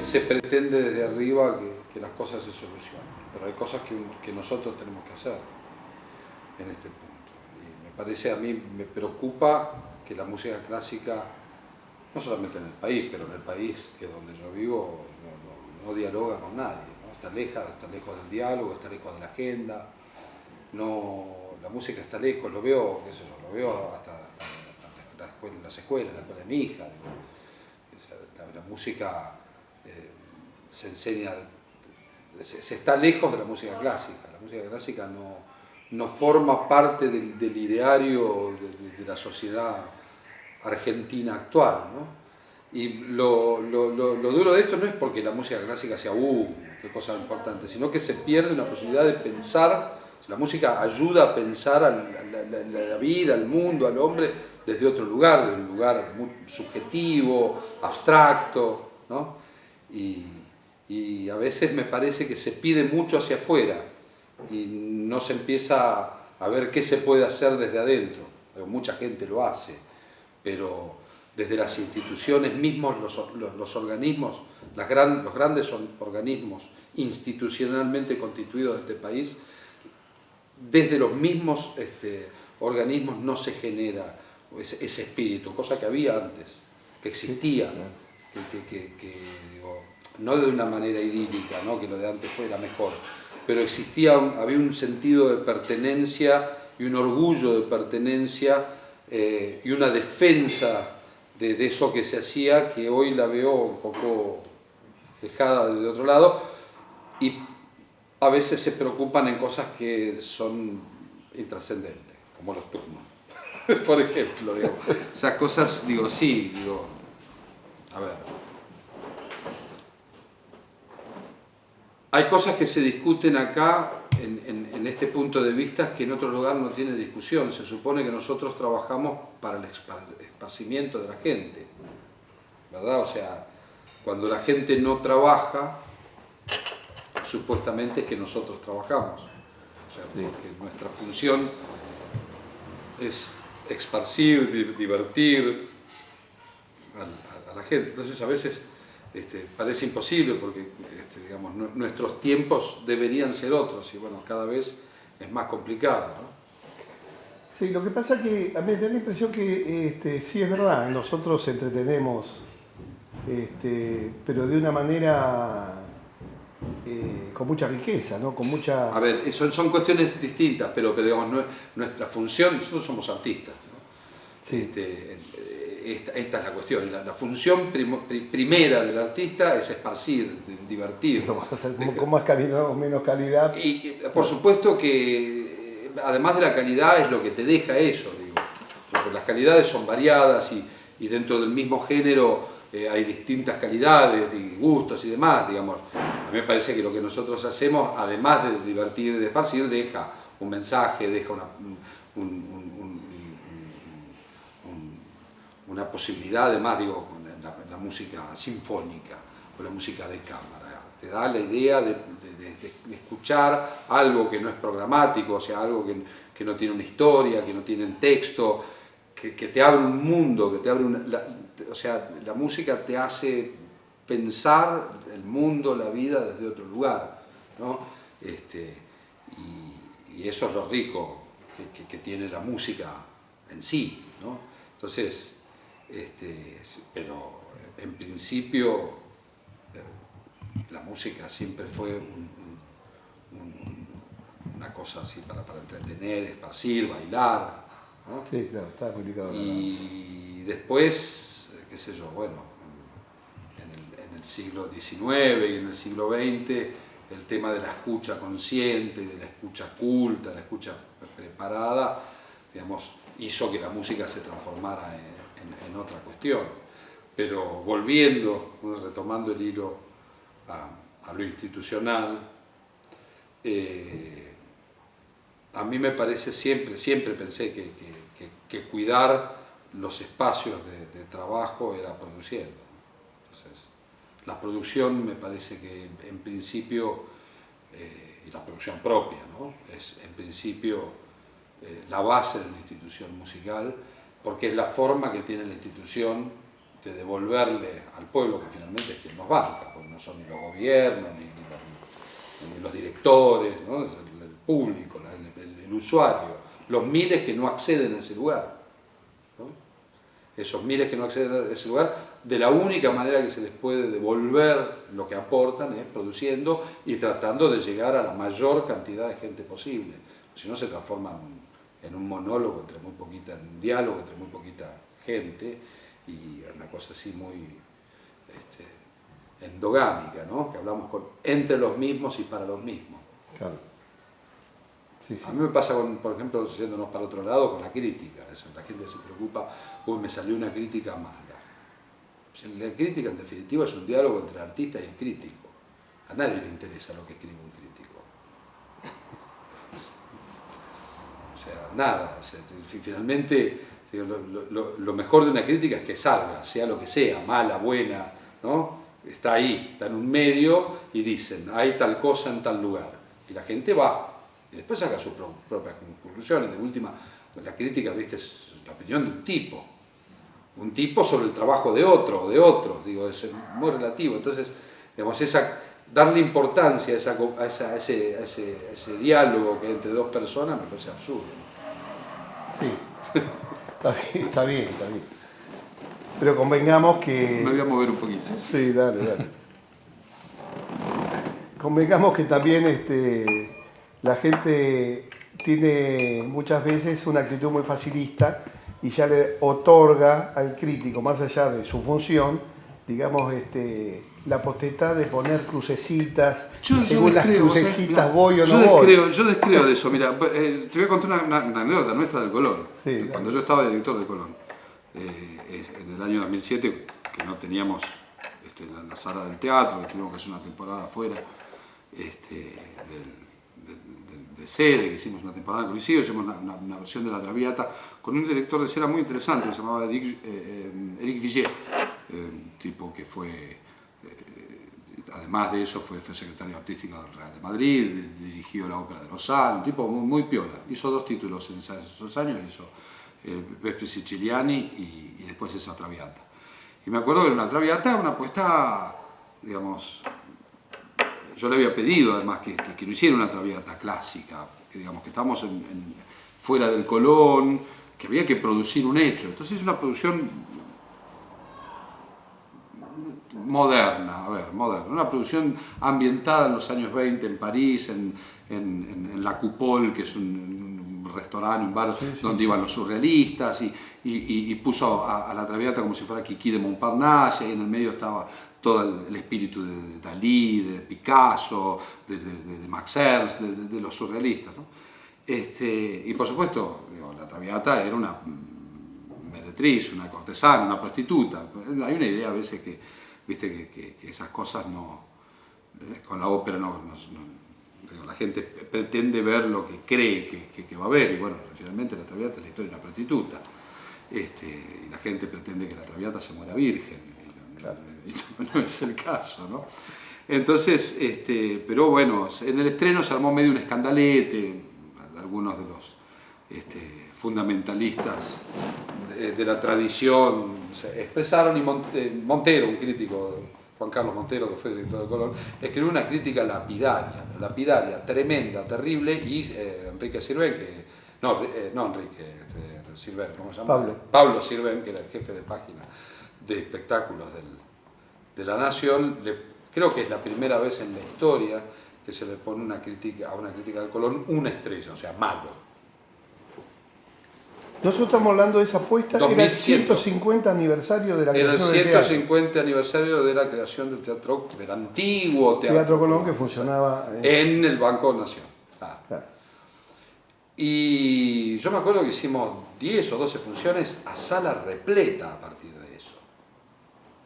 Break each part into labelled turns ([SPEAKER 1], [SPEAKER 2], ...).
[SPEAKER 1] se pretende desde arriba que las cosas se solucionen, pero hay cosas que nosotros tenemos que hacer en este punto. Y me parece, a mí me preocupa que la música clásica, no solamente en el país, pero en el país que es donde yo vivo, no dialoga con nadie, ¿no? Está lejos del diálogo, está lejos de la agenda, la música está lejos, lo veo, qué sé yo, lo veo hasta en las escuelas, en la escuela de mi hija, digo, la música se enseña, se está lejos de la música clásica no forma parte del ideario de la sociedad argentina actual, ¿no? Y lo duro de esto no es porque la música clásica sea qué cosa importante, sino que se pierde una posibilidad de pensar. La música ayuda a pensar la vida, al mundo, al hombre desde otro lugar, desde un lugar muy subjetivo, abstracto, ¿no? Y a veces me parece que se pide mucho hacia afuera y no se empieza a ver qué se puede hacer desde adentro. Mucha gente lo hace, pero desde las instituciones mismos, los organismos, los grandes organismos institucionalmente constituidos de este país, desde los mismos organismos no se genera ese espíritu, cosa que había antes, que existía, digo, no de una manera idílica, ¿no? Que lo de antes fuera mejor, pero había un sentido de pertenencia y un orgullo de pertenencia y una defensa de eso que se hacía, que hoy la veo un poco dejada de otro lado, y a veces se preocupan en cosas que son intrascendentes, como los turnos, por ejemplo. Digo. Esas cosas, a ver. Hay cosas que se discuten acá, en este punto de vista, que en otro lugar no tiene discusión. Se supone que nosotros trabajamos para el esparcimiento de la gente, ¿verdad? O sea, cuando la gente no trabaja, supuestamente es que nosotros trabajamos. O sea, porque nuestra función es esparcir, divertir a la gente. Entonces a veces parece imposible porque digamos, nuestros tiempos deberían ser otros y bueno, cada vez es más complicado, ¿no?
[SPEAKER 2] Sí, lo que pasa es que a mí me da la impresión que sí es verdad, nosotros entretenemos, pero de una manera con mucha riqueza, ¿no? Con mucha...
[SPEAKER 1] A ver, son cuestiones distintas, pero digamos, nuestra función, nosotros somos artistas, ¿no?
[SPEAKER 2] Sí.
[SPEAKER 1] Esta es la cuestión, la función primera del artista es esparcir, divertir.
[SPEAKER 2] Lo vas a hacer con más calidad o menos calidad.
[SPEAKER 1] Y por supuesto que además de la calidad es lo que te deja eso, digo, porque las calidades son variadas y dentro del mismo género hay distintas calidades y gustos y demás, digamos. A mí me parece que lo que nosotros hacemos, además de divertir y de esparcir, deja un mensaje, deja una posibilidad, además, digo, la música sinfónica o la música de cámara. Te da la idea de escuchar algo que no es programático, o sea, algo que no tiene una historia, que no tiene un texto, que te abre un mundo, que te abre o sea, la música te hace pensar el mundo, la vida desde otro lugar, ¿no? Y eso es lo rico que tiene la música en sí, ¿no? Entonces, pero en principio la música siempre fue una cosa así para entretener, esparcir, bailar, ¿no?
[SPEAKER 2] Sí, claro, está muy ligado.
[SPEAKER 1] Y después, qué sé yo, bueno, en el siglo XIX y en el siglo XX, el tema de la escucha consciente, de la escucha culta, de la escucha preparada, digamos, hizo que la música se transformara en otra cuestión. Pero volviendo, retomando el hilo a lo institucional, a mí me parece siempre pensé que cuidar los espacios de trabajo era produciendo. Entonces, la producción me parece que en principio, y la producción propia, ¿no? Es en principio la base de una institución musical, porque es la forma que tiene la institución de devolverle al pueblo, que finalmente es quien nos banca, porque no son ni los gobiernos, ni los directores, ¿no? Es el público, el usuario, los miles que no acceden a ese lugar, ¿no? Esos miles que no acceden a ese lugar, de la única manera que se les puede devolver lo que aportan es produciendo y tratando de llegar a la mayor cantidad de gente posible. Si no, se transforma en un monólogo entre muy poquita, en un diálogo entre muy poquita gente, y una cosa así muy endogámica, ¿no? Que hablamos entre los mismos y para los mismos.
[SPEAKER 2] Claro. Sí, sí.
[SPEAKER 1] A mí me pasa, por ejemplo, yéndonos para otro lado, con la crítica. La gente se preocupa, uy, me salió una crítica mala. La crítica, en definitiva, es un diálogo entre el artista y el crítico. A nadie le interesa lo que escribe un crítico. O sea, nada. O sea, finalmente, lo mejor de una crítica es que salga, sea lo que sea, mala, buena, ¿no? Está ahí, está en un medio y dicen, hay tal cosa en tal lugar. Y la gente va, y después saca sus propias conclusiones. De última, la crítica, ¿viste? Es la opinión de un tipo sobre el trabajo de otro o de otros, digo, es muy relativo. Entonces, digamos, darle importancia a ese diálogo que hay entre dos personas me parece absurdo.
[SPEAKER 2] Sí, está bien. Pero convengamos que...
[SPEAKER 1] Me voy a mover un poquito.
[SPEAKER 2] Sí, dale. Convengamos que también la gente tiene muchas veces una actitud muy facilista y ya le otorga al crítico, más allá de su función, digamos, la potestad de poner crucecitas, según las crucecitas voy o no voy.
[SPEAKER 1] Yo descreo de eso. Mira, te voy a contar una anécdota nuestra del Colón.
[SPEAKER 2] Sí,
[SPEAKER 1] cuando yo estaba director del Colón, en el año 2007, que no teníamos la sala del teatro, que tuvimos que hacer una temporada afuera de sede, que hicimos una temporada en Coliseo, hicimos una versión de La Traviata con un director de escena muy interesante, que se llamaba Eric Villiers, un tipo que fue, además de eso, fue secretario artístico del Real de Madrid, dirigió la ópera de Lausanne, un tipo muy piola. Hizo 2 títulos en esos años, hizo Vespri Siciliani y después esa Traviata. Y me acuerdo que era una Traviata, una apuesta, digamos, yo le había pedido además que no hiciera una Traviata clásica, que digamos que estamos fuera del Colón, que había que producir un hecho. Entonces es una producción moderna, una producción ambientada en los años 20 en París, en La Coupole, que es un restaurante, un bar donde iban los surrealistas, y puso a la Traviata como si fuera Kiki de Montparnasse, y en el medio estaba todo el espíritu de Dalí, de Picasso, de Max Ernst, de los surrealistas, ¿no? Y por supuesto, digo, la Traviata era una meretriz, una cortesana, una prostituta. Hay una idea a veces que, viste, que esas cosas no, con la ópera digo, la gente pretende ver lo que cree que va a ver, y bueno, finalmente la Traviata es la historia de una prostituta, y la gente pretende que la Traviata se muera virgen, y no es el caso, ¿no? Entonces, pero bueno, en el estreno se armó medio un escandalete, algunos de los fundamentalistas de la tradición se expresaron, y Montero, un crítico, Juan Carlos Montero, que fue director de Colón, escribió una crítica lapidaria, tremenda, terrible, y Enrique Sirven, Sirven, ¿cómo se llama? Pablo Sirven, que era el jefe de página de espectáculos de La Nación, creo que es la primera vez en la historia que se le pone a una crítica del Colón una estrella, o sea, malo.
[SPEAKER 2] Nosotros estamos hablando de esa apuesta, era el 150 aniversario de la creación del teatro.
[SPEAKER 1] Era el 150 aniversario de la creación del teatro, del antiguo Teatro
[SPEAKER 2] Colón, que funcionaba
[SPEAKER 1] en el Banco Nación. Claro. Y yo me acuerdo que hicimos 10 o 12 funciones a sala repleta a partir de eso.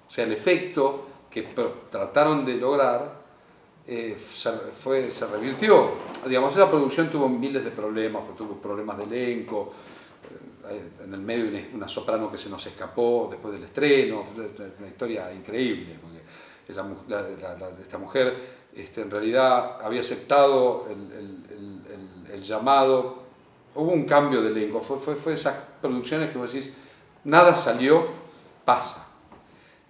[SPEAKER 1] O sea, el efecto que trataron de lograr se revirtió. Digamos, esa producción tuvo miles de problemas, tuvo problemas de elenco, en el medio una soprano que se nos escapó después del estreno, una historia increíble, porque esta mujer en realidad había aceptado el llamado, hubo un cambio de elenco, fue esas producciones que vos decís, nada salió, pasa.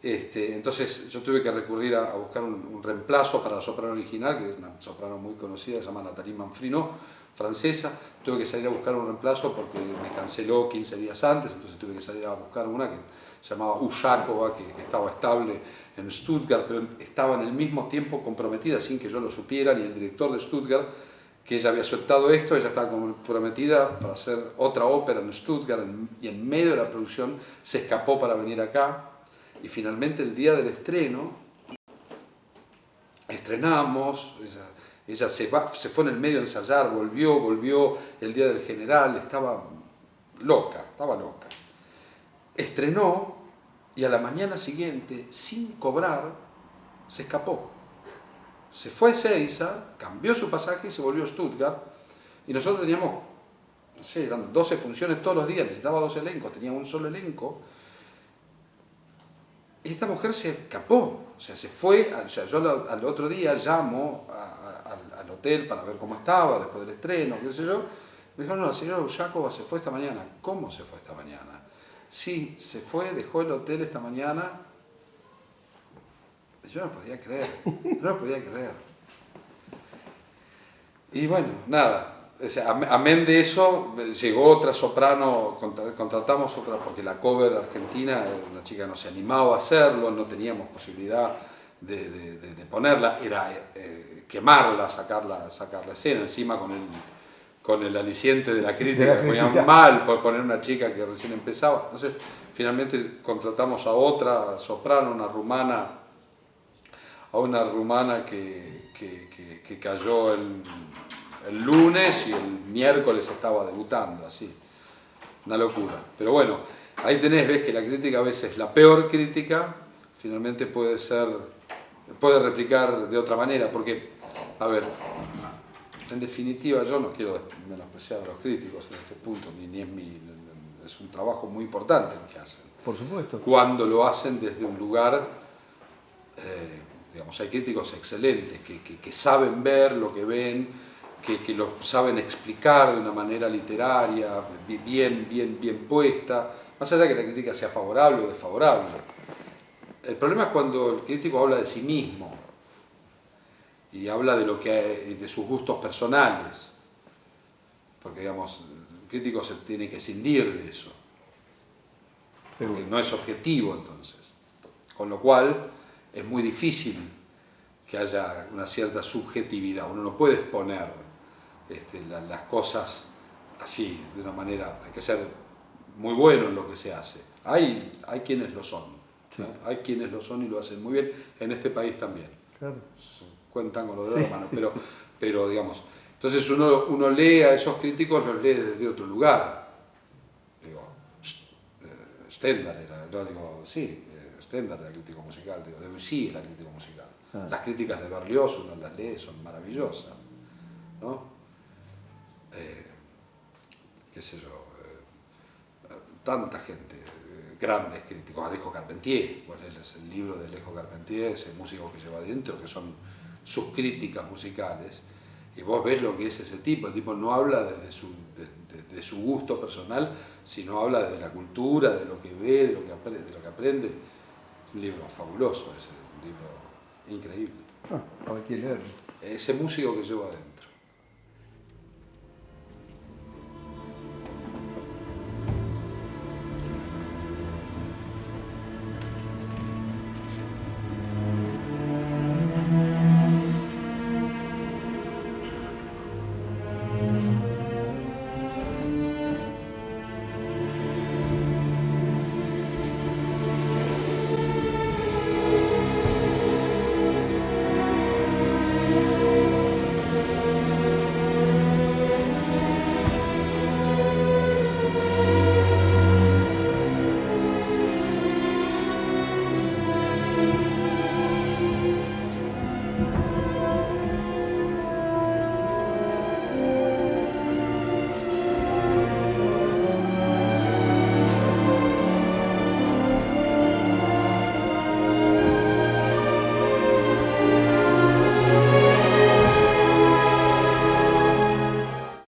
[SPEAKER 1] Entonces yo tuve que recurrir a buscar un reemplazo para la soprano original, que es una soprano muy conocida, se llama Nathalie Manfrino, francesa. Tuve que salir a buscar un reemplazo porque me canceló 15 días antes, entonces tuve que salir a buscar una que se llamaba Ushakova, que estaba estable en Stuttgart, pero estaba en el mismo tiempo comprometida, sin que yo lo supiera, ni el director de Stuttgart, que ella había aceptado esto. Ella estaba comprometida para hacer otra ópera en Stuttgart, y en medio de la producción se escapó para venir acá, y finalmente el día del estreno, estrenamos, ella se fue en el medio a ensayar, volvió el día del general, estaba loca. Estrenó, y a la mañana siguiente, sin cobrar, se escapó. Se fue a Ezeiza, cambió su pasaje y se volvió a Stuttgart. Y nosotros teníamos, no sé, eran 12 funciones todos los días, necesitaba 2 elencos, tenía un solo elenco. Y esta mujer se escapó, o sea, se fue. O sea, yo al otro día llamo al hotel para ver cómo estaba, después del estreno, qué sé yo. Me dijeron, no, la señora Ushakova se fue esta mañana. ¿Cómo se fue esta mañana? Sí, se fue, dejó el hotel esta mañana. Yo no podía creer. Y bueno, nada. O sea, amén de eso, llegó otra soprano, contratamos otra, porque la cover argentina, una chica no se animaba a hacerlo, no teníamos posibilidad de ponerla, era quemarla, sacar la escena, encima con el aliciente de la crítica, que ponían mal por poner una chica que recién empezaba. Entonces, finalmente contratamos a otra soprano, una rumana que cayó el lunes, y el miércoles estaba debutando, así. Una locura. Pero bueno, ahí ves que la crítica a veces, la peor crítica, finalmente puede replicar de otra manera, porque, a ver, en definitiva, yo no quiero menospreciar a los críticos en este punto, es un trabajo muy importante el que hacen.
[SPEAKER 2] Por supuesto.
[SPEAKER 1] Cuando lo hacen desde un lugar, digamos, hay críticos excelentes que saben ver lo que ven, que lo saben explicar de una manera literaria, bien puesta, más allá de que la crítica sea favorable o desfavorable. El problema es cuando el crítico habla de sí mismo y habla de sus gustos personales, porque, digamos, el crítico se tiene que escindir de eso, porque no es objetivo entonces, con lo cual es muy difícil que haya una cierta subjetividad. Uno no puede exponer las cosas así, de una manera. Hay que ser muy bueno en lo que se hace. Hay quienes lo son, sí. Hay quienes lo son y lo hacen muy bien, en este país también. Claro. Cuentan con lo de la mano, pero digamos, entonces uno lee a esos críticos, los lee desde otro lugar. Digo, Stendhal era, Stendhal era crítico musical, Debussy era crítico musical. Las críticas de Berlioz, uno las lee, son maravillosas, ¿no? Qué sé yo, tanta gente, grandes críticos, Alejo Carpentier, ¿cuál es el libro de Alejo Carpentier, ese músico que lleva adentro, que son sus críticas musicales, y vos ves lo que es ese tipo. El tipo no habla desde su gusto personal, sino habla de la cultura, de lo que ve, de lo que aprende. Es un libro fabuloso, es un libro increíble.
[SPEAKER 2] Hay que leerlo.
[SPEAKER 1] Ese músico que lleva adentro.